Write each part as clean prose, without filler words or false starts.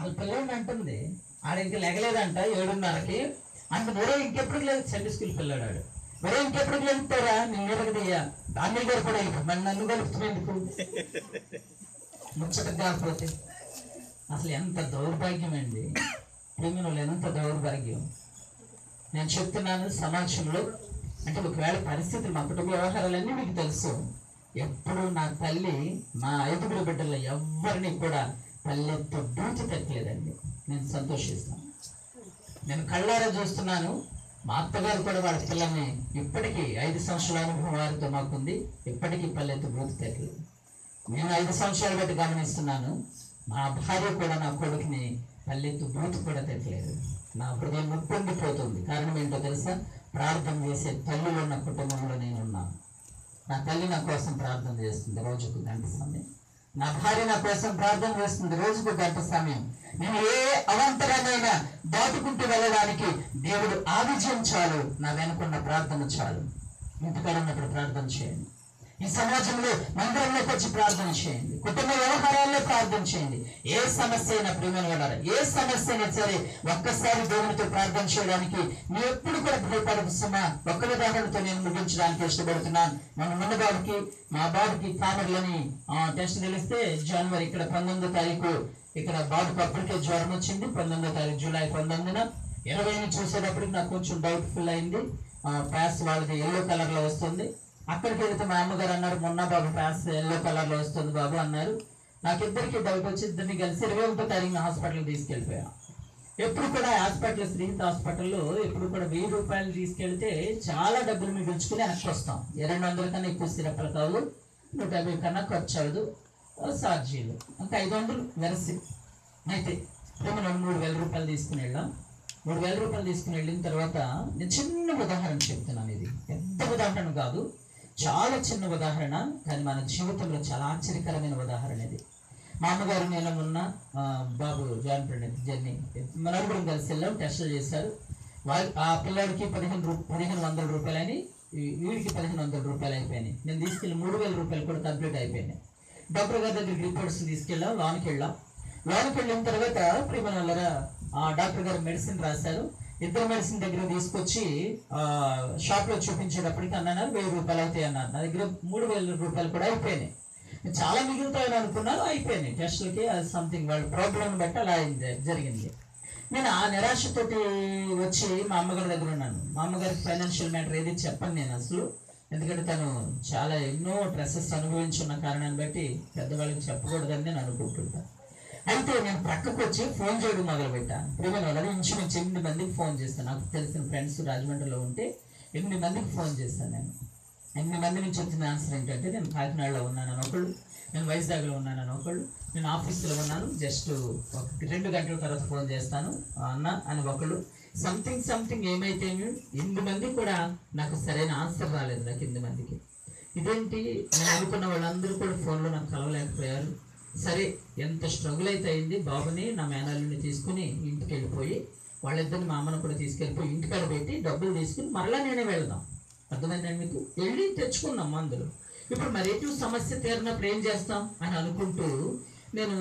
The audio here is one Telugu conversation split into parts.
వాళ్ళ పిల్లల్ని అంటుంది, ఆడ ఇంకా లెగలేదంట 7:30కి అంత ఒరే ఇంకెప్పుడు లేదు. సండే స్కూల్ పిల్లాడు ఆడు. ఒరే ఇంకెప్పుడు వెళ్తారా నేను ఎరగదయ్యా అన్ని గారు కూడా మరి నన్ను కలుపుతున్నందుకు ముచ్చట కాకపోతే. అసలు ఎంత దౌర్భాగ్యం అండి, ప్రేమలో ఎంత దౌర్భాగ్యం. నేను చెప్తున్నాను సమాజంలో, అంటే ఒకవేళ పరిస్థితులు మా కుటుంబ వ్యవహారాలన్నీ మీకు తెలుసు. ఎప్పుడు నా తల్లి మా 5 బిడ్డల్లో ఎవరిని కూడా తల్లెంతో బూచి తట్టలేదండి. నేను సంతోషిస్తాను. నేను కళ్ళారా చూస్తున్నాను. మా అత్తగారు కూడా వాళ్ళ పిల్లల్ని ఇప్పటికీ 5 సంవత్సరాల అనుభవం వారితో మాకుంది. ఇప్పటికీ పల్లెత్తు బూతి తట్టలేదు. నేను 5 సంవత్సరాలు బట్టి గమనిస్తున్నాను. మా భార్య కూడా నా కొడుకుని పల్లెత్తు బూతి కూడా తట్టలేదు. నా హృదయం ముప్పొంగిపోతుంది. కారణం ఏంటో తెలుసా? ప్రార్థన చేసే తల్లులు ఉన్న కుటుంబంలో నేను ఉన్నాను. నా తల్లి నా కోసం ప్రార్థన చేస్తుంది రోజుకు 1 గంట సమయం. నా భార్య నా కోసం ప్రార్థన చేస్తుంది రోజుకు 1 గంట సమయం. నేను ఏ అవంతరాన్నైనా దాటుకుంటూ వెళ్ళడానికి దేవుడు ఆ విజయం చాలు, నా వెనుకున్న ప్రార్థన చాలు. ఇంటికాడ ఉన్నప్పుడు ప్రార్థన చేయండి. ఈ సమాజంలో మందిరంలోకి వచ్చి ప్రార్థన చేయండి. కుటుంబ వ్యవహారాల్లో ప్రార్థన చేయండి. ఏ సమస్య అయినా ప్రేమను వెళ్ళాలి. ఏ సమస్య అయినా సరే ఒక్కసారి దేవునితో ప్రార్థన చేయడానికి నీ ఎప్పుడు కూడా భయపడదు సుమా. ఒక్క ఉదాహరణతో నేను ముగించడానికి ఇష్టపడుతున్నాను. మన బాబుకి మా బాబుకి కామర్లని టెస్ట్ తెలిస్తే జనవరి ఇక్కడ 19వ తారీఖు ఇక్కడ బాబుకి అప్పటికే జ్వరం వచ్చింది. 19వ తారీఖు జూలై 19న 20ని చూసేటప్పటికి నాకు కొంచెం డౌట్ఫుల్ అయింది. ప్యాస్ వాళ్ళది ఎల్లో కలర్ లో వస్తుంది. అక్కడికి వెళితే మా అమ్మగారు అన్నారు, మొన్న బాబు ప్యాస్ ఎల్లో కలర్ లో వస్తుంది బాబు అన్నారు. నాకు ఇద్దరికి డౌట్ వచ్చి ఇద్దరిని కలిసి 21వ తారీఖున హాస్పిటల్కి తీసుకెళ్ళిపోయాను. ఎప్పుడు కూడా హాస్పిటల్ శ్రీహిత హాస్పిటల్లో ఎప్పుడు కూడా 1000 రూపాయలు తీసుకెళ్తే చాలా డబ్బులు మిగుల్చుకుని వెనక్కి వస్తాం. 200 కన్నా ఎక్కువ సిరప్పలు కావు, 150 కన్నా ఖర్చు అవ్వదు, ఛార్జీలు ఇంకా 500 వెరసి. అయితే మేము 3000 రూపాయలు తీసుకుని వెళ్ళాం. 3000 రూపాయలు తీసుకుని వెళ్ళిన తర్వాత నేను చిన్న ఉదాహరణ చెప్తున్నాను. ఇది పెద్ద ఉదాహరణ కాదు, చాలా చిన్న ఉదాహరణ, కానీ మన జీవితంలో చాలా ఆశ్చర్యకరమైన ఉదాహరణ ఇది. మా అమ్మగారు నేను ఉన్న బాబు జాన్ ప్రణీత్ జర్నీ నలుగురం కలిసి వెళ్ళాం. టెస్టులు చేశారు. ఆ పిల్లాడికి 1500 రూపాయలని, వీడికి 1500 రూపాయలు అయిపోయినాయి. నేను తీసుకెళ్ళి 3000 రూపాయలు కూడా కంప్లీట్ అయిపోయినాయి. డాక్టర్ గారి దగ్గరికి రిపోర్ట్స్ తీసుకెళ్ళాం. లోనికి వెళ్ళిన తర్వాత ప్రియమనల్లరా డాక్టర్ గారు మెడిసిన్ రాశారు. ఇద్దరు మెడిసిన్ దగ్గర తీసుకొచ్చి షాప్లో చూపించేటప్పటికి అన్నారు 1000 రూపాయలు అవుతాయి అన్నారు. నా దగ్గర 3000 రూపాయలు కూడా అయిపోయినాయి. చాలా మిగులుతాయని అనుకున్నాను, అయిపోయినాయి. టెస్టులకి అది సంథింగ్ వాళ్ళ ప్రాబ్లం బట్టి అలా జరిగింది. నేను ఆ నిరాశతోటి వచ్చి మా అమ్మగారి దగ్గర ఉన్నాను. మా అమ్మగారికి ఫైనాన్షియల్ మ్యాటర్ ఏది చెప్పను నేను అసలు, ఎందుకంటే తను చాలా ఎన్నో స్ట్రెస్సెస్ అనుభవించున్న కారణాన్ని బట్టి పెద్దవాళ్ళకి చెప్పకూడదని నేను అనుకుంటుంటాను. అయితే నేను ప్రక్కకు వచ్చి ఫోన్ చేయడం మొదలుపెట్టాను. ప్రేమ వాళ్ళని ఇంచుమించు 8 మందికి ఫోన్ చేస్తాను. నాకు తెలిసిన ఫ్రెండ్స్ రాజమండ్రిలో ఉంటే 8 మందికి ఫోన్ చేస్తాను. నేను 8 మంది నుంచి వచ్చిన ఆన్సర్ ఏంటంటే, నేను కాకినాడలో ఉన్నానని ఒకళ్ళు, నేను వైజాగ్లో ఉన్నానని ఒకళ్ళు, నేను ఆఫీస్లో ఉన్నాను, జస్ట్ 2 గంటల తర్వాత ఫోన్ చేస్తాను అన్న అని ఒకళ్ళు. సంథింగ్ ఏమైతే 8 మంది కూడా నాకు సరైన ఆన్సర్ రాలేదు. నాకు 8 మందికి ఇదేంటి నేను అనుకున్న వాళ్ళందరూ కూడా ఫోన్లో నాకు కలవలేకపోయారు. సరే ఎంత స్ట్రగుల్ అయితే అయింది. బాబుని నా మేనల్ని తీసుకుని ఇంటికి వెళ్ళిపోయి వాళ్ళిద్దరిని మా అమ్మను కూడా తీసుకెళ్ళిపోయి ఇంటికాడ పెట్టి డబ్బులు తీసుకుని మరలా నేనే వెళ్దాం. అర్థమైందండి మీకు? వెళ్ళి తెచ్చుకున్నాం మందులు. ఇప్పుడు మరి ఎటు సమస్య తీరినప్పుడు ఏం చేస్తాం అని అనుకుంటూ నేను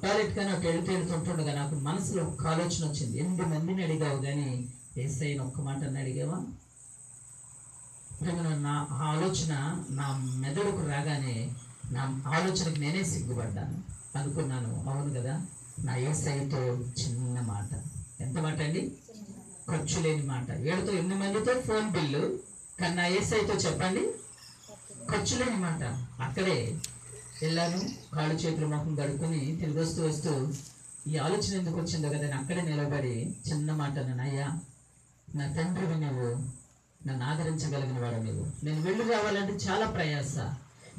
టాయిలెట్ కానీ అటు వెళ్తుంటుండగా నాకు మనసులో ఒక ఆలోచన వచ్చింది. 8 మందిని అడిగావు కానీ ఏసైన ఒక్క మాటని అడిగావా? నా ఆలోచన నా మెదడుకు రాగానే నా ఆలోచనకు నేనే సిగ్గుపడ్డాను. అనుకున్నాను, అవును కదా, నా ఏసైతో చిన్న మాట. ఎంత మాట అండి? ఖర్చు లేని మాట. 8 మందితో ఫోన్ బిల్లు, కానీ నా ఏసైతో చెప్పండి ఖర్చు లేని మాట. అక్కడే వెళ్ళాను, కాళ్ళు చేతులు మొహం గడుపుకొని తిరిగి వస్తూ ఈ ఆలోచన ఎందుకు వచ్చిందో కదా, అక్కడే నిలబడి చిన్న మాట అన్నాను, అయ్యా నా తండ్రివి నువ్వు, నన్ను ఆదరించగలిగిన వాడు నువ్వు. నేను వెళ్ళి రావాలంటే చాలా ప్రయాస,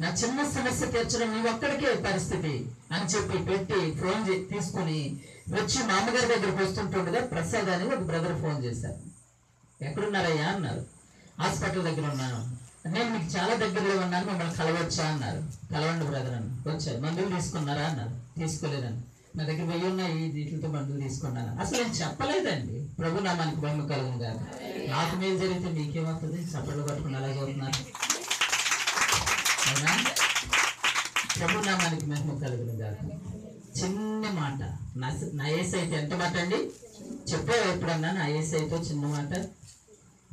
నా చిన్న సమస్య తీర్చడం నీ ఒక్కడికే పరిస్థితి అని చెప్పి పెట్టి ఫోన్ తీసుకుని వచ్చి మా అమ్మగారి దగ్గరికి వస్తుంటుండగా ప్రసాద్ అని ఒక బ్రదర్ ఫోన్ చేశారు. ఎక్కడున్నారయ్యా అన్నారు. హాస్పిటల్ దగ్గర ఉన్నాను. నేను మీకు చాలా దగ్గరలో ఉన్నాను, మిమ్మల్ని కలవచ్చా అన్నారు. కలవండి బ్రదర్ అని. వచ్చారు. మందులు తీసుకున్నారా అన్నారు. తీసుకోలేదని. నా దగ్గర 1000 ఉన్నాయి, వీటితో మందులు తీసుకున్నాను. అసలు నేను చెప్పలేదండి. ప్రభు నామానికి మహిమ కలుగును గాక. నాకు మేలు జరిగితే మీకేమవుతుంది? చప్పట్లు పట్టుకుని అలా చదువుతున్నారు. ప్రభునామానికి మహిమ కలుగును గాక. చిన్న మాట, నా యేసయ్యతో ఎంత మాట అండి? చెప్పావు ఎప్పుడన్నా నా యేసయ్యతో చిన్న మాట?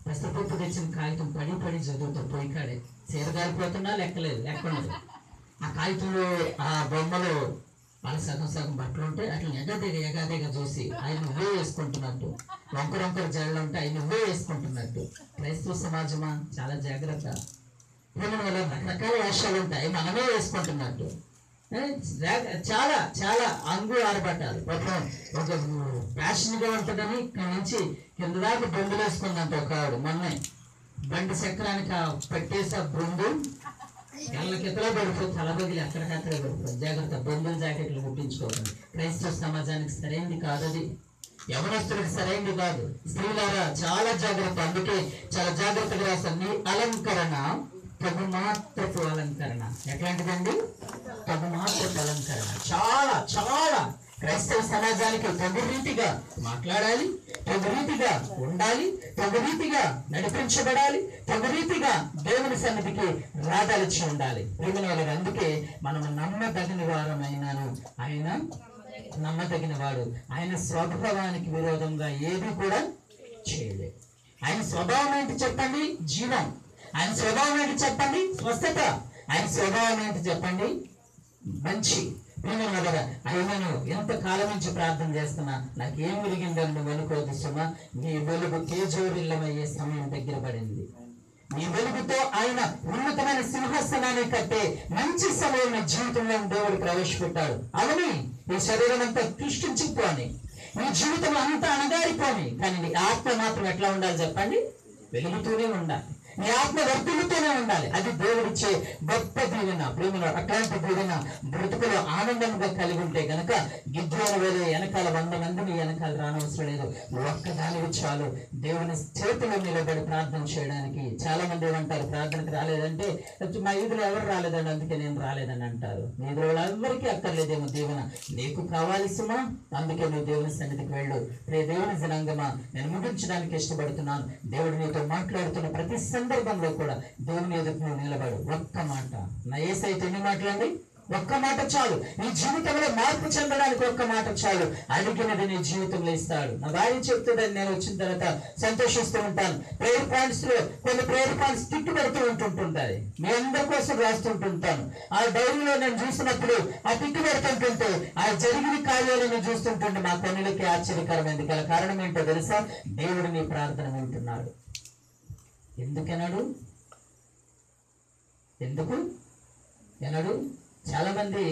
పెసరపప్పు తెచ్చిన కాగితం పడి పడి చదువుతా పోయి కాడే చీరగాలిపోతున్నా లెక్కలేదు, లెక్కలేదు. ఆ కాగితంలో ఆ బొమ్మలో వాళ్ళ సగం సగం బట్టలు ఉంటాయి, అట్లా ఎగదిగ చూసి ఆయన నువ్వే వేసుకుంటున్నట్టు, వంకరొంకర జడలు ఉంటే ఆయన నువ్వే వేసుకుంటున్నట్టు. క్రైస్తవ సమాజమా చాలా జాగ్రత్త. రకరకాల వేషాలు ఉంటాయి, మనమే వేసుకుంటున్నట్టు. చాలా చాలా అంగు ఆరబట్టాలి. ఒక ఫ్యాషన్గా ఉంటుందని ఇక్కడ నుంచి కింద దాకా బొంగులు వేసుకుందంట ఒక ఆవిడ. మొన్నే బండి చక్రానికి పెట్టేసి ఆ బొంగు ఎల్లకితలో పడిపోయి తలబగిలి అక్కడికక్కడే పడిపోతుంది. జాగ్రత్త, బొంగులు జాకెట్లు కుట్టించుకోవాలి. క్రైస్తవ సమాజానికి సరైనది కాదు అది, యవనస్తులకు సరైనది కాదు. స్త్రీలారా చాలా జాగ్రత్త. అందుకే చాలా జాగ్రత్తగా రాస్తాను. నీ అలంకరణ తగు మాత్రపు అలంకరణ. ఎట్లాంటిదండి? తగు మాత్రపు అలంకరణ. చాలా చాలా క్రైస్తవ సమాజానికి తగు రీతిగా మాట్లాడాలి, తగు రీతిగా ఉండాలి, తగు రీతిగా నడిపించబడాలి, తగు రీతిగా దేవుని సన్నిధికి రాదాల్చి ఉండాలి. ప్రియమైన అందుకే మనం నమ్మదగిన వారమైనాను, ఆయన నమ్మదగిన వాడు. ఆయన స్వభావానికి విరోధంగా ఏది కూడా చేయలేదు. ఆయన స్వభావం ఏంటి చెప్పండి? జీవం. ఆయన స్వభావం ఏంటి చెప్పండి? స్వస్థత. ఆయన స్వభావం ఏంటి చెప్పండి? మంచి. ఆయనను ఎంత కాలం నుంచి ప్రార్థన చేస్తున్నా నాకేం విరిగిందని నువ్వు అనుకోదు సుమా. నీ వెలుగు తేజోరిల్లమయ్యే సమయం దగ్గర పడింది. నీ వెలుగుతో ఆయన ఉన్నతమైన సింహాసనాన్ని కట్టే మంచి సమయం నీ జీవితంలో దేవుడు ప్రవేశపెట్టాడు. అవని నీ శరీరం అంతా సృష్టించిపోని, నీ జీవితం అంతా అణగారిపోని, కానీ నీ ఆత్మ మాత్రం ఎట్లా ఉండాలి చెప్పండి? వెలుగుతూనే ఉండాలి. నీ ఆత్మ వర్తులతోనే ఉండాలి. అది దేవుడిచ్చే గొప్ప దీవెన. ప్రేమలో అట్లాంటి దీవెన బ్రతుకులో ఆనందంగా కలిగి ఉంటే గనక గిద్యోను వేరే వెనకాల 100 మందిని వెనకాల రానవసరం లేదు. ఒక్కదానికి చాలు దేవుని చేతిలో నిలబడి ప్రార్థన చేయడానికి. చాలా మంది ఏమంటారు, ప్రార్థనకు రాలేదంటే మా ఈదులో ఎవరు రాలేదండి అందుకే నేను రాలేదని అంటారు. మీ ఈదులో ఎవరికి అక్కర్లేదేమో దీవెన, నీకు కావాలి సుమా. అందుకే నువ్వు దేవుని సన్నిధికి వెళ్ళు. రే దేవుని జనాంగమా, నేను ముగించడానికి ఇష్టపడుతున్నాను. దేవుడు నీతో మాట్లాడుతున్న ప్రతి సందర్భంలో కూడా దేవుని ఎదుట నువ్వు నిలబడు. ఒక్క మాట. నా యేసయ్యతో ఎన్ని మాటలండి? ఒక్క మాట చాలు. నీ జీవితంలో మార్పు చెందడానికి ఒక్క మాట చాలు. అడిగినది నీ జీవితంలో ఇస్తాడు. నా భార్య చెప్తుందని నేను వచ్చిన తర్వాత సంతోషిస్తూ ఉంటాను. ప్రేయర్ పాయింట్స్ లో కొన్ని ప్రేయర్ పాయింట్స్ తిట్టు పెడుతూ ఉంటుంటాయి. మీ అందరి కోసం రాస్తుంటుంటాను. ఆ డైరీలో నేను చూసినప్పుడు ఆ తిట్టు పెడుతుంటుంటే ఆ జరిగిన కార్యాలను చూస్తుంటుంటే మా కన్నులకి ఆశ్చర్యకరమైంది. గల కారణం ఏంటో తెలుసా? దేవుడు నీ ప్రార్థన వింటున్నాడు. ఎందుకన్నాడు? ఎందుకు ఎన్నాడు? చాలా మంది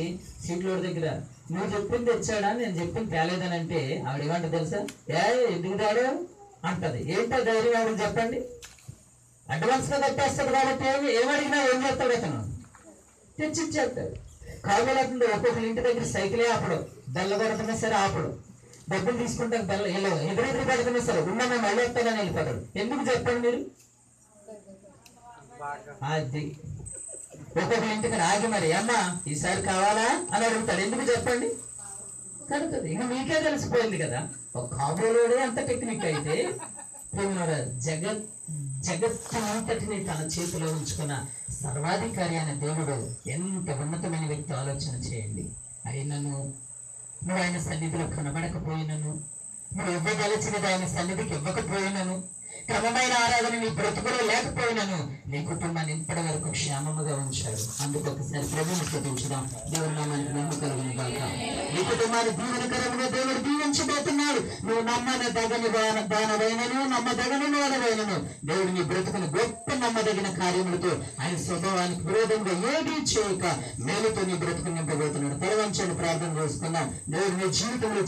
సీట్లోడి దగ్గర నువ్వు చెప్పింది తెచ్చాడా, నేను చెప్పింది తేలేదని అంటే ఆవిడ ఏమంట తెలుసా? ఎందుకు తేడా అంటది. ఏంటో ధైర్యం ఆవిడ చెప్పండి? అడ్వాన్స్ గా కట్టేస్తాడు కాబట్టి ఏమడిగినా ఏం చేస్తాడు? అతను తెచ్చిచ్చేస్తాడు. కావాలంటే ఒక్కొక్కరి ఇంటి దగ్గర సైకిలే ఆపడు, బెల్ల కొడుతున్నా సరే ఆపడు, డబ్బులు తీసుకుంటే బెల్ల ఎదురెదురు పెడుతున్నా సరే ఉన్నా మేము మళ్ళీ వస్తానని వెళ్ళిపోతాడు. ఎందుకు చెప్పండి మీరు? అది ఒక్కొక్క ఇంటికి ఆగి మరి అమ్మా ఈసారి కావాలా అని అడుగుతాడు. ఎందుకు చెప్పండి? కడుతుంది. ఇక మీకే తెలిసిపోయింది కదా. ఒక కాబోలోడే అంత టెక్నిక్ అయితే జగత్తునంతటిని తన చేతిలో ఉంచుకున్న సర్వాధికారి అయిన దేవుడు ఎంత ఉన్నతమైన వ్యక్తి ఆలోచన చేయండి. ఆయనను నువ్వు ఆయన సన్నిధిలో కనబడకపోయినను, నువ్వు ఇవ్వగలిచినది ఆయన సన్నిధికి ఇవ్వకపోయినను, క్రమమైన ఆరాధన నీ బ్రతుకులో లేకపోయినను నీ కుటుంబాన్ని ఇప్పటి వరకు క్షేమముగా ఉంచాడు. అందుకు ఒకసారి ప్రభువుని స్తుతించుదాం. దేవుని నామానికి మహిమ కలుగును గాక. నీ కుటుంబాన్ని దీవెనకరముగా దేవుడు దీవించబోతున్నాడు. నువ్వు నమ్మదగని దానవైనను నమ్మదగని వాడవైనను దేవుడు నీ బ్రతుకును గొప్ప నమ్మదగిన కార్యములతో ఆయన స్వభావానికి విరోధంగా ఏదీ చేయక మేలుతో నీ బ్రతుకు నింపబోతున్నాడు. తలవంచండి, ప్రార్థన చేసుకుందాం. దేవుడు నీ జీవితంలో